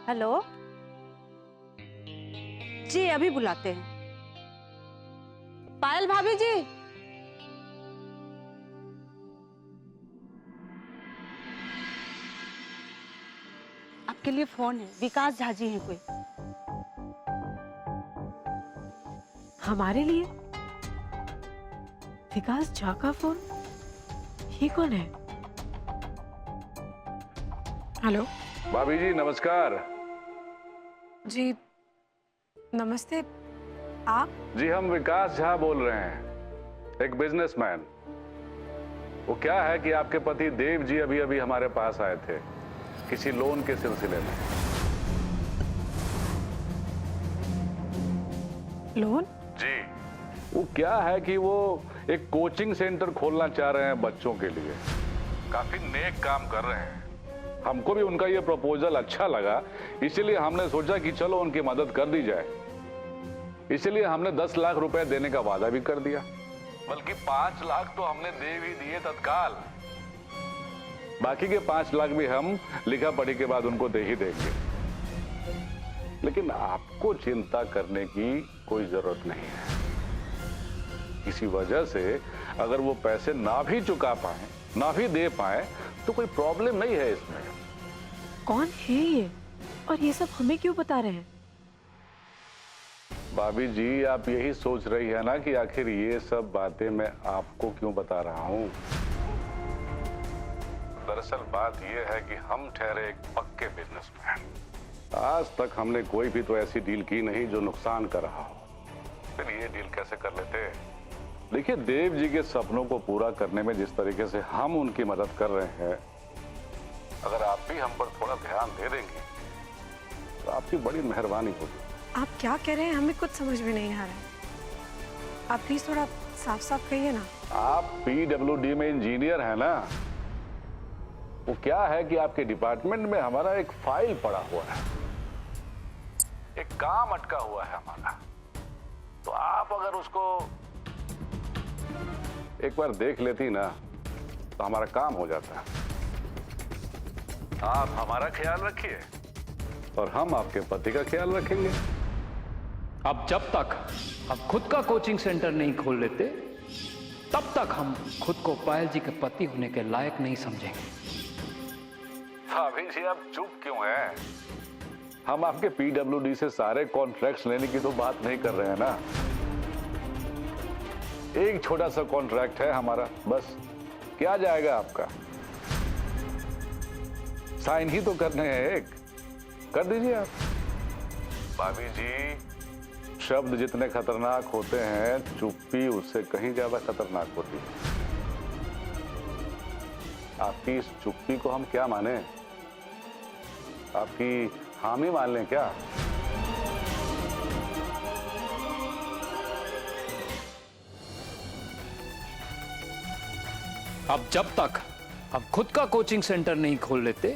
Hello जी, अभी बुलाते हैं। पायल भाभी जी, आपके लिए फोन है। विकास झा जी हैं कोई। हमारे लिए? विकास झा का फोन? ये कौन है? हेलो भाभी जी नमस्कार। जी नमस्ते। आप? जी हम विकास झा बोल रहे हैं, एक बिजनेसमैन। वो क्या है कि आपके पति देव जी अभी अभी हमारे पास आए थे किसी लोन के सिलसिले में। लोन? जी वो क्या है कि वो एक कोचिंग सेंटर खोलना चाह रहे हैं बच्चों के लिए। काफी नेक काम कर रहे हैं। हमको भी उनका ये प्रपोजल अच्छा लगा, इसीलिए हमने सोचा कि चलो उनकी मदद कर दी जाए। इसीलिए हमने 10 लाख रुपए देने का वादा भी कर दिया, बल्कि 5 लाख तो हमने दे भी दिए तत्काल। बाकी के 5 लाख भी हम लिखा पढ़ी के बाद उनको दे ही देंगे। लेकिन आपको चिंता करने की कोई जरूरत नहीं है। किसी वजह से अगर वो पैसे ना भी चुका पाए, ना भी दे पाए, तो कोई प्रॉब्लम नहीं है इसमें। कौन है ये और ये सब हमें क्यों बता रहे हैं? भाभी जी आप यही सोच रही है ना कि आखिर ये सब बातें मैं आपको क्यों बता रहा हूं। दरअसल बात यह है कि हम ठहरे एक पक्के बिजनेसमैन। आज तक हमने कोई भी तो ऐसी डील की नहीं जो नुकसान कर रहा हो। फिर ये डील कैसे कर लेते? देखिए देव जी के सपनों को पूरा करने में जिस तरीके से हम उनकी मदद कर रहे हैं, अगर आप भी हम पर थोड़ा ध्यान दे देंगे तो आपकी बड़ी मेहरबानी होगी। आप क्या कह रहे हैं? हमें कुछ समझ में नहीं आ रहा है। आप प्लीज थोड़ा साफ साफ कहिए ना। आप PWD में इंजीनियर हैं ना। वो क्या है कि आपके डिपार्टमेंट में हमारा एक फाइल पड़ा हुआ है, एक काम अटका हुआ है हमारा। तो आप अगर उसको एक बार देख लेती ना तो हमारा काम हो जाता है। आप हमारा ख्याल रखिए और हम आपके पति का ख्याल रखेंगे। अब जब तक हम खुद का कोचिंग सेंटर नहीं खोल लेते, तब तक हम खुद को पायल जी के पति होने के लायक नहीं समझेंगे। भाभी जी आप चुप क्यों हैं? हम आपके PWD से सारे कॉन्ट्रैक्ट्स लेने की तो बात नहीं कर रहे हैं ना। एक छोटा सा कॉन्ट्रैक्ट है हमारा, बस। क्या जाएगा आपका? साइन ही तो करने हैं, एक कर दीजिए आप। भाभी जी शब्द जितने खतरनाक होते हैं, चुप्पी उससे कहीं ज्यादा खतरनाक होती है। आपकी इस चुप्पी को हम क्या माने? आपकी हामी मान लें क्या? अब जब तक हम खुद का कोचिंग सेंटर नहीं खोल लेते,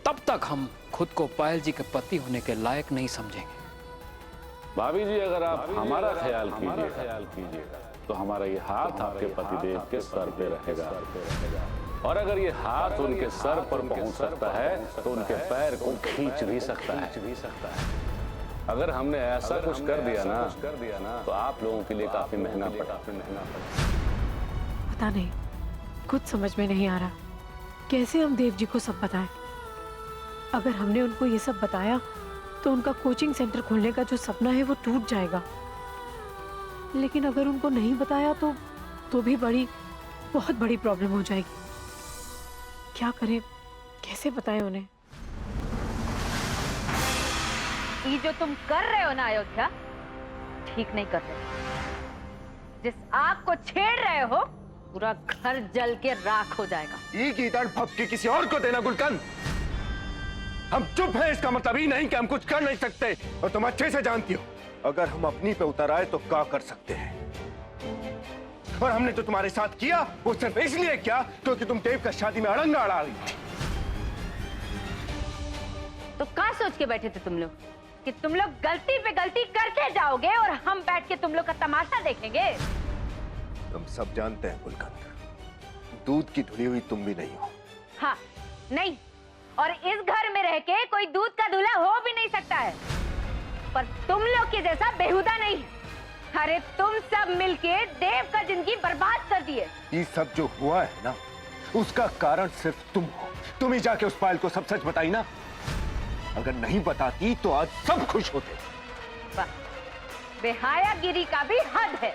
तब तक हम खुद को पायल जी के पति होने के लायक नहीं समझेंगे। भाभी जी अगर आप हमारा ख्याल कीजिएगा तो हमारा ये हाथ आपके पतिदेव के सर पे रहेगा, और अगर ये हाथ उनके सर पर पहुंच सकता है तो उनके पैर को खींच भी सकता है। अगर हमने ऐसा कुछ कर दिया ना तो आप लोगों के लिए काफी महंगा पड़ा। पता नहीं, कुछ समझ में नहीं आ रहा। कैसे हम देव जी को सब बताएं? अगर हमने उनको ये सब बताया तो उनका कोचिंग सेंटर खोलने का जो सपना है वो टूट जाएगा। लेकिन अगर उनको नहीं बताया तो भी बहुत बड़ी प्रॉब्लम हो जाएगी। क्या करें, कैसे बताएं उन्हें? ये जो तुम कर रहे हो ना अयोध्या, ठीक नहीं कर रहे। जिस आग को छेड़ रहे हो, पूरा घर जल के राख हो जाएगा। ई की तड़ फपकी किसी और को देना गुलकंद। हम चुप हैं, इसका मतलब ही नहीं कि हम कुछ कर नहीं सकते, और तुम अच्छे से जानती हो अगर हम अपनी पे उतर आए तो क्या कर सकते हैं। और हमने जो तुम्हारे साथ किया वो सिर्फ इसलिए किया क्योंकि तुम देव का शादी में अड़ंगा अड़ा रही थी। तो क्या सोच के बैठे थे तुम लोग कि तुम लोग गलती पे गलती करते जाओगे और हम बैठ के तुम लोग का तमाशा देखेंगे? तुम सब जानते हैं गुलकंद, दूध की धुली हुई तुम भी नहीं हो। हाँ नहीं, और इस घर में रह के कोई दूध का दूल्हा हो भी नहीं सकता है, पर तुम लोग के जैसा बेहुदा नहीं है। अरे तुम सब मिलके देव का जिंदगी बर्बाद कर दिए। ये सब जो हुआ है ना, उसका कारण सिर्फ तुम हो। तुम ही जाके उस पायल को सब सच बताई ना। अगर नहीं बताती तो आज सब खुश होते। वाह, बेहायागिरी का भी हद है।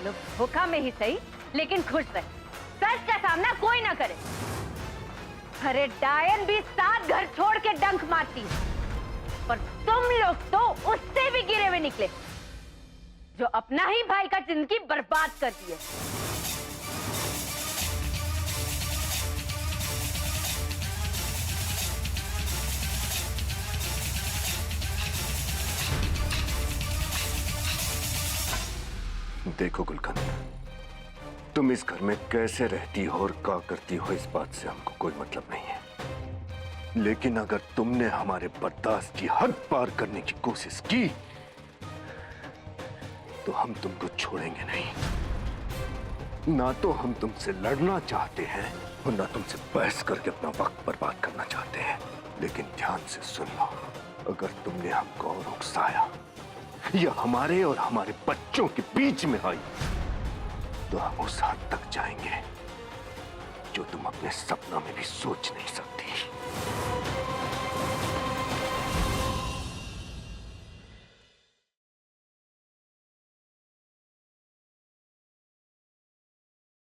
लोग धोखा में ही सही लेकिन खुश रहे, सच का सामना कोई ना करे। अरे डायन भी 7 घर छोड़ के डंक मारती है, पर तुम लोग तो उससे भी गिरे हुए निकले, जो अपना ही भाई का जिंदगी बर्बाद कर दिए। देखो गुलकंद, तुम इस घर में कैसे रहती हो और क्या करती हो इस बात से हमको कोई मतलब नहीं है, लेकिन अगर तुमने हमारे बर्दाश्त की हद पार करने की कोशिश की तो हम तुमको छोड़ेंगे नहीं। ना तो हम तुमसे लड़ना चाहते हैं और ना तुमसे बहस करके अपना वक्त बर्बाद करना चाहते हैं। लेकिन ध्यान से सुन लो, अगर तुमने हमको और उकसाया या हमारे और हमारे बच्चों के बीच में आई तो हम उस हद तक जाएंगे जो तुम अपने सपना में भी सोच नहीं सकती।